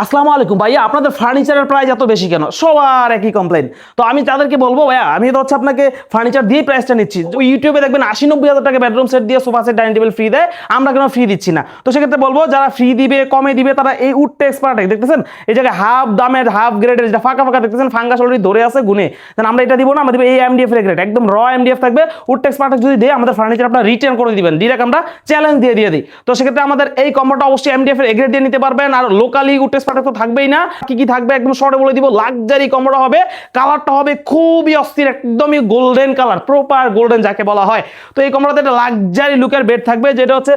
আসসালামু আলাইকুম ভাইয়া, আপনাদের ফার্নিচারের প্রাইস এত বেশি কেন? সবার একই কমপ্লেন। তো আমি তাদেরকে বলবো ভাইয়া, আমি তো হচ্ছে আপনাকে ফার্নিচার দিয়ে প্রাইসটা নিচ্ছি। ওই ইউটিউবে দেখবেন 80-90 হাজার টাকা বেডরুম সেট দিয়ে sofa set dining table free দেয়, আমরা কেন ফ্রি দিচ্ছি না? তো সেক্ষেত্রে বলবো যারা ফ্রি দিবে কমে দিবে তারা এই উডটা এক্সপার্ট দেখতেছেন, এই জায়গায় হাফ দামের হাফ গ্রেডের যেটা ফাঁকা ফাঁকা দেখতেছেন, ফাঙ্গাস অলরেডি ধরে আছে গুনে, দেন আমরা এটা দিব না, আমরা দিব এই এমডিএফ এর গ্রেড, একদম র এমডিএফ থাকবে। উডটা এক্সপার্ট যদি দেয় আমাদের ফার্নিচার আপনারা রিটার্ন করে দিবেন, ডিরেক্ট আমরা চ্যালেঞ্জ দিয়ে দিই। তো সেক্ষেত্রে আমাদের এই কম্বোটা অবশ্যই এমডিএফ এর গ্রেড দিয়ে নিতে পারবেন। আর লোকালি উড এক্সপার্ট তো থাকবেই না, কি কি থাকবে একদম শর্টে বলে দিব। লাক্সারি কম্বোটা হবে, কালারটা হবে খুবই অস্থির, একদমই গোল্ডেন কালার, প্রপার গোল্ডেন যাকে বলা হয়। তো এই কম্বোটাতে একটা লাক্সারি লুকের বেড থাকবে, যেটা হচ্ছে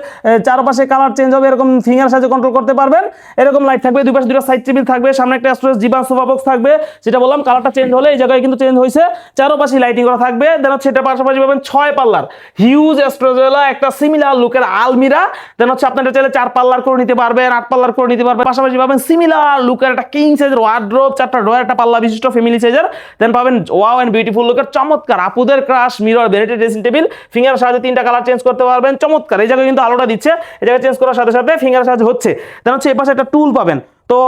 চারপাশে কালার চেঞ্জ হবে, এরকম ফিঙ্গার সাহায্যে কন্ট্রোল করতে পারবেন। এরকম লাইট থাকবে, দুই পাশে দুটো সাইড টেবিল থাকবে, সামনে একটা স্টোরেজ জিবান সোফা বক্স থাকবে, যেটা বললাম কালারটা চেঞ্জ হলে এই জায়গায় কিন্তু চেঞ্জ হয়েছে। চারপাশে লাইটিং করা থাকবে, দেন হচ্ছে এটা পাশাপাশি পাবেন 6 পাল্লার হিউজ স্টোরেজওয়ালা একটা সিমিলার লুকের আলমিরা। দেন হচ্ছে আপনারা চাইলে 4 পাল্লার করে নিতে পারবেন, 8 পাল্লার করে নিতে পারবেন। পাশাপাশি পাবেন সিমিলার লুকের একটা কিং সাইজের ওয়ার্ড্রোব, 4টা ড্রয়ার, একটা পাল্লা বিশিষ্ট ফ্যামিলি সাইজের। দেন পাবেন ওয়াও এন্ড বিউটিফুল লুকের চমৎকার আপুদের crush mirror vanity dressing table, finger সাহায্যে 3টা কালার চেঞ্জ করতে পারবেন, চমৎকার। এই জায়গায় কিন্তু আলোটা দিচ্ছে, এই জায়গায় চেঞ্জ করার সাথে সাথে ফিঙ্গার সাহায্যে হচ্ছে। দেন হচ্ছে এই পাশে একটা টুল পাবেন। তো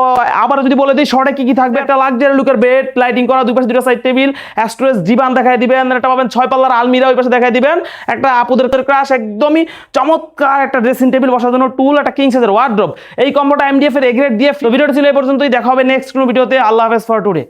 আবার যদি বলে দিই শর্টে কি কি থাকবে, একটা লাক্সারি লুকের বেড, লাইটিং করা, দুই পাশে দুটো সাইড টেবিল, স্টোরেজ জীবান দেখাই দিবেন, একটা পাবেন 6 পাল্লার আলমিরা ওই পাশে দেখাই দিবেন, একটা আপুদের ক্রাশ একদমই চমৎকার একটা ড্রেসিং টেবিল বসার জন্য টুল, একটা কিং সাইজের ওয়ার্ড্রোব। এই কম্বোটা এমডিএফ এর এ গ্রেড দিয়ে। ভিডিওটা ছিল এই পর্যন্তই, দেখা হবে নেক্সট কোনো ভিডিওতে। আল্লাহ হাফেজ ফর টুডে।